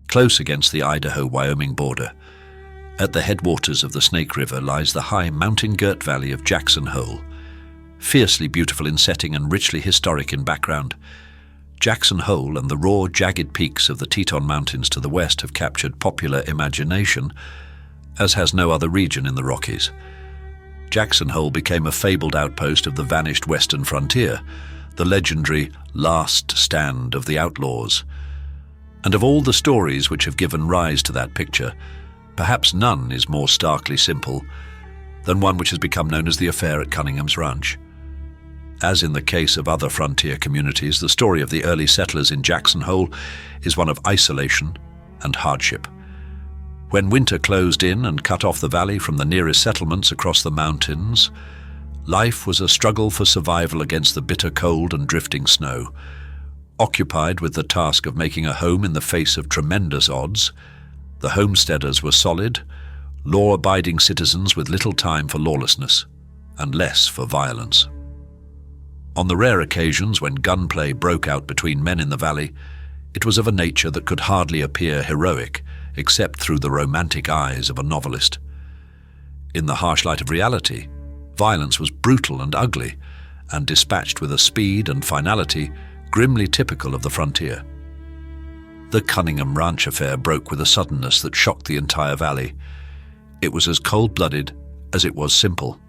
close against the Idaho-Wyoming border. At the headwaters of the Snake River lies the high mountain-girt valley of Jackson Hole, fiercely beautiful in setting and richly historic in background. Jackson Hole and the raw, jagged peaks of the Teton Mountains to the west have captured popular imagination, as has no other region in the Rockies. Jackson Hole became a fabled outpost of the vanished western frontier, the legendary last stand of the outlaws. And of all the stories which have given rise to that picture, perhaps none is more starkly simple than one which has become known as the affair at Cunningham's ranch. As in the case of other frontier communities, the story of the early settlers in Jackson Hole is one of isolation and hardship. When winter closed in and cut off the valley from the nearest settlements across the mountains, life was a struggle for survival against the bitter cold and drifting snow. Occupied with the task of making a home in the face of tremendous odds, the homesteaders were solid, law-abiding citizens with little time for lawlessness and less for violence. On the rare occasions when gunplay broke out between men in the valley, it was of a nature that could hardly appear heroic except through the romantic eyes of a novelist. In the harsh light of reality, violence was brutal and ugly, and dispatched with a speed and finality grimly typical of the frontier. The Cunningham ranch affair broke with a suddenness that shocked the entire valley. It was as cold-blooded as it was simple.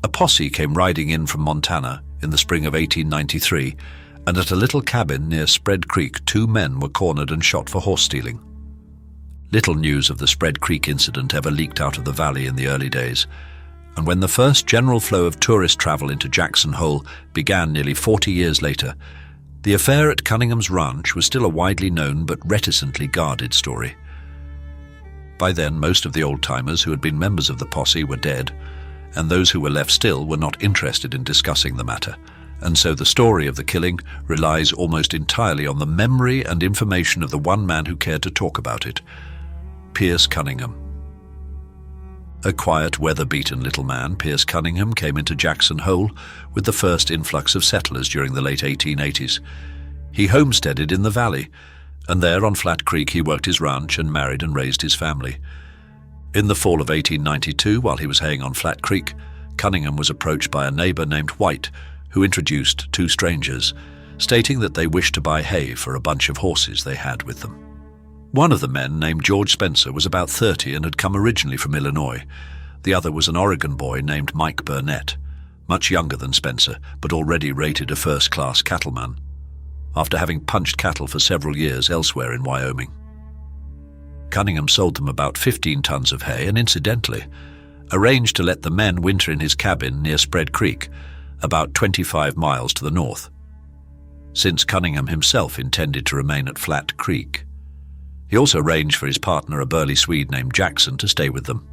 A posse came riding in from Montana in the spring of 1893, and at a little cabin near Spread Creek 2 men were cornered and shot for horse stealing. Little news of the Spread Creek incident ever leaked out of the valley in the early days, and when the first general flow of tourist travel into Jackson Hole began nearly 40 years later, the affair at Cunningham's ranch was still a widely known but reticently guarded story. By then, most of the old-timers who had been members of the posse were dead, and those who were left still were not interested in discussing the matter, and so the story of the killing relies almost entirely on the memory and information of the one man who cared to talk about it, Pierce Cunningham. A quiet, weather-beaten little man, Pierce Cunningham came into Jackson Hole with the first influx of settlers during the late 1880s. He homesteaded in the valley, and there on Flat Creek he worked his ranch and married and raised his family. In the fall of 1892, while he was haying on Flat Creek, Cunningham was approached by a neighbor named White, who introduced 2 strangers, stating that they wished to buy hay for a bunch of horses they had with them. One of the men, named George Spencer, was about 30 and had come originally from Illinois. The other was an Oregon boy named Mike Burnett, much younger than Spencer, but already rated a first-class cattleman, after having punched cattle for several years elsewhere in Wyoming. Cunningham sold them about 15 tons of hay and, incidentally, arranged to let the men winter in his cabin near Spread Creek, about 25 miles to the north, since Cunningham himself intended to remain at Flat Creek. He also arranged for his partner, a burly Swede named Jackson, to stay with them.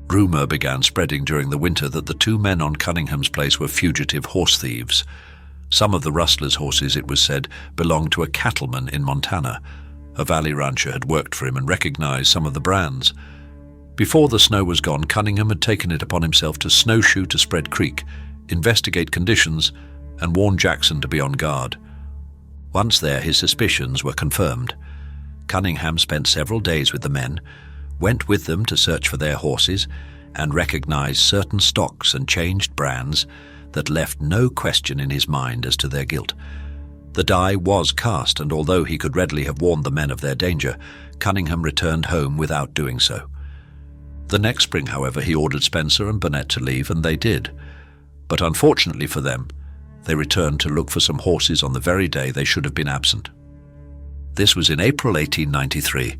Rumor began spreading during the winter that the 2 men on Cunningham's place were fugitive horse thieves. Some of the rustlers' horses, it was said, belonged to a cattleman in Montana. A valley rancher had worked for him and recognized some of the brands. Before the snow was gone, Cunningham had taken it upon himself to snowshoe to Spread Creek, investigate conditions, and warn Jackson to be on guard. Once there, his suspicions were confirmed. Cunningham spent several days with the men, went with them to search for their horses, and recognized certain stocks and changed brands that left no question in his mind as to their guilt. The die was cast, and although he could readily have warned the men of their danger, Cunningham returned home without doing so. The next spring, however, he ordered Spencer and Burnett to leave, and they did. But unfortunately for them, they returned to look for some horses on the very day they should have been absent. This was in April 1893.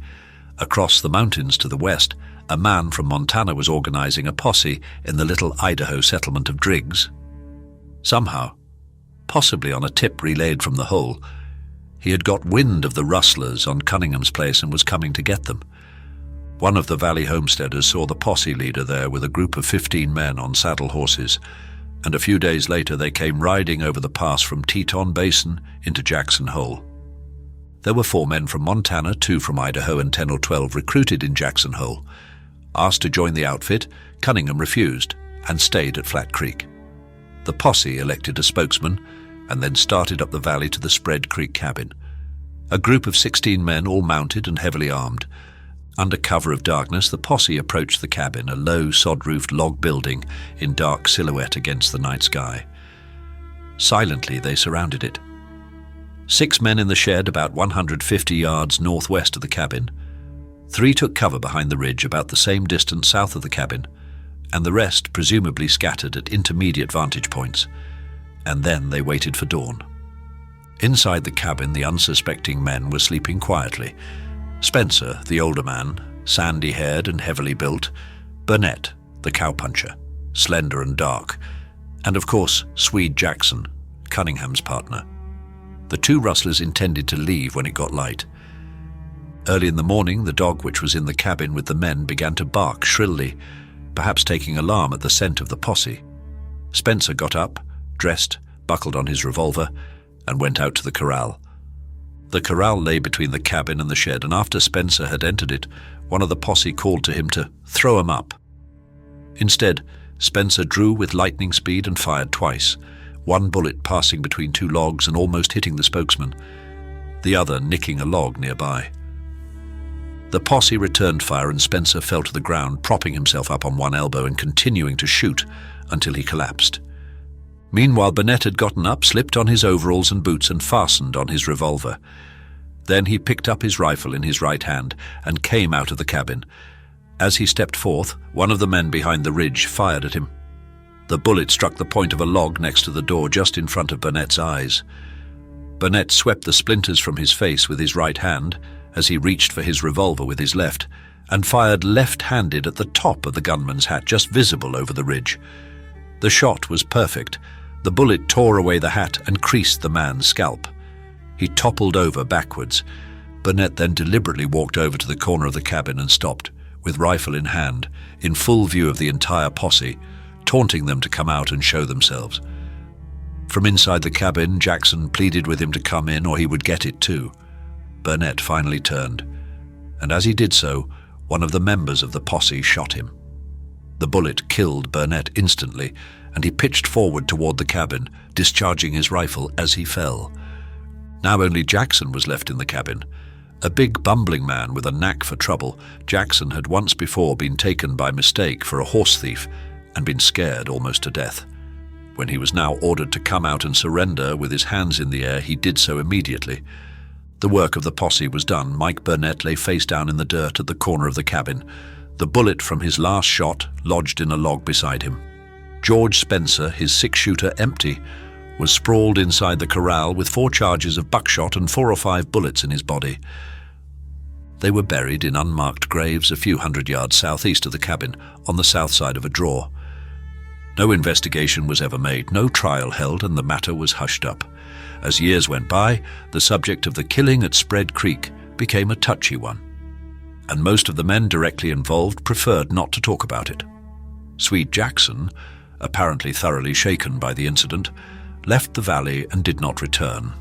Across the mountains to the west, a man from Montana was organizing a posse in the little Idaho settlement of Driggs. Somehow, possibly on a tip relayed from the hole, he had got wind of the rustlers on Cunningham's place and was coming to get them. One of the valley homesteaders saw the posse leader there with a group of 15 men on saddle horses, and a few days later they came riding over the pass from Teton Basin into Jackson Hole. There were 4 men from Montana, 2 from Idaho, and 10 or 12 recruited in Jackson Hole. Asked to join the outfit, Cunningham refused and stayed at Flat Creek. The posse elected a spokesman and then started up the valley to the Spread Creek cabin. A group of 16 men, all mounted and heavily armed. Under cover of darkness, the posse approached the cabin, a low, sod-roofed log building in dark silhouette against the night sky. Silently, they surrounded it. 6 men in the shed about 150 yards northwest of the cabin. 3 took cover behind the ridge about the same distance south of the cabin, and the rest presumably scattered at intermediate vantage points. And then they waited for dawn. Inside the cabin, the unsuspecting men were sleeping quietly. Spencer, the older man, sandy-haired and heavily built. Burnett, the cowpuncher, slender and dark. And of course, Swede Jackson, Cunningham's partner. The 2 rustlers intended to leave when it got light. Early in the morning, the dog which was in the cabin with the men began to bark shrilly, perhaps taking alarm at the scent of the posse. Spencer got up, dressed, buckled on his revolver, and went out to the corral. The corral lay between the cabin and the shed, and after Spencer had entered it, one of the posse called to him to throw him up. Instead, Spencer drew with lightning speed and fired twice, one bullet passing between 2 logs and almost hitting the spokesman, the other nicking a log nearby. The posse returned fire and Spencer fell to the ground, propping himself up on one elbow and continuing to shoot until he collapsed. Meanwhile, Burnett had gotten up, slipped on his overalls and boots and fastened on his revolver. Then he picked up his rifle in his right hand and came out of the cabin. As he stepped forth, one of the men behind the ridge fired at him. The bullet struck the point of a log next to the door just in front of Burnett's eyes. Burnett swept the splinters from his face with his right hand as he reached for his revolver with his left, and fired left-handed at the top of the gunman's hat, just visible over the ridge. The shot was perfect. The bullet tore away the hat and creased the man's scalp. He toppled over backwards. Burnett then deliberately walked over to the corner of the cabin and stopped, with rifle in hand, in full view of the entire posse, taunting them to come out and show themselves. From inside the cabin, Jackson pleaded with him to come in or he would get it too. Burnett finally turned, and as he did so, one of the members of the posse shot him. The bullet killed Burnett instantly, and he pitched forward toward the cabin, discharging his rifle as he fell. Now only Jackson was left in the cabin. A big bumbling man with a knack for trouble, Jackson had once before been taken by mistake for a horse thief and been scared almost to death. When he was now ordered to come out and surrender with his hands in the air, he did so immediately. The work of the posse was done. Mike Burnett lay face down in the dirt at the corner of the cabin. The bullet from his last shot lodged in a log beside him. George Spencer, his 6-shooter empty, was sprawled inside the corral with 4 charges of buckshot and 4 or 5 bullets in his body. They were buried in unmarked graves a few hundred yards southeast of the cabin, on the south side of a draw. No investigation was ever made, no trial held, and the matter was hushed up. As years went by, the subject of the killing at Spread Creek became a touchy one, and most of the men directly involved preferred not to talk about it. Swede Jackson, apparently thoroughly shaken by the incident, left the valley and did not return.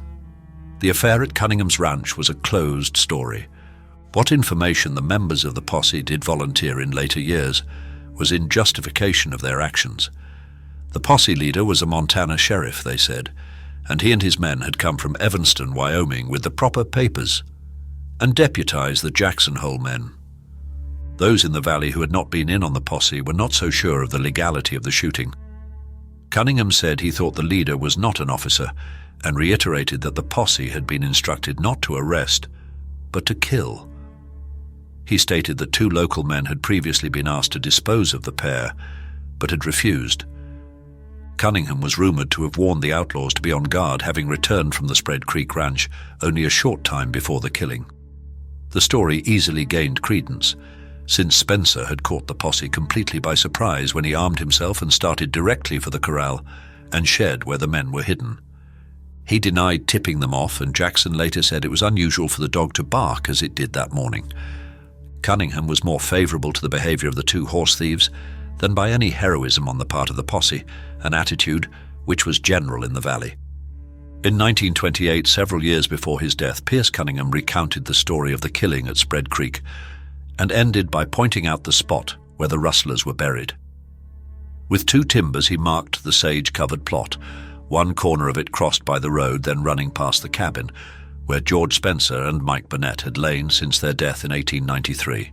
The affair at Cunningham's ranch was a closed story. What information the members of the posse did volunteer in later years was in justification of their actions. The posse leader was a Montana sheriff, they said, and he and his men had come from Evanston, Wyoming, with the proper papers, and deputized the Jackson Hole men. Those in the valley who had not been in on the posse were not so sure of the legality of the shooting. Cunningham said he thought the leader was not an officer, and reiterated that the posse had been instructed not to arrest, but to kill. He stated that 2 local men had previously been asked to dispose of the pair, but had refused. Cunningham was rumored to have warned the outlaws to be on guard, having returned from the Spread Creek ranch only a short time before the killing. The story easily gained credence, since Spencer had caught the posse completely by surprise when he armed himself and started directly for the corral and shed where the men were hidden. He denied tipping them off, and Jackson later said it was unusual for the dog to bark as it did that morning. Cunningham was more favorable to the behavior of the 2 horse thieves than by any heroism on the part of the posse, an attitude which was general in the valley. In 1928, several years before his death, Pierce Cunningham recounted the story of the killing at Spread Creek and ended by pointing out the spot where the rustlers were buried. With 2 timbers he marked the sage-covered plot, one corner of it crossed by the road then running past the cabin, where George Spencer and Mike Burnett had lain since their death in 1893.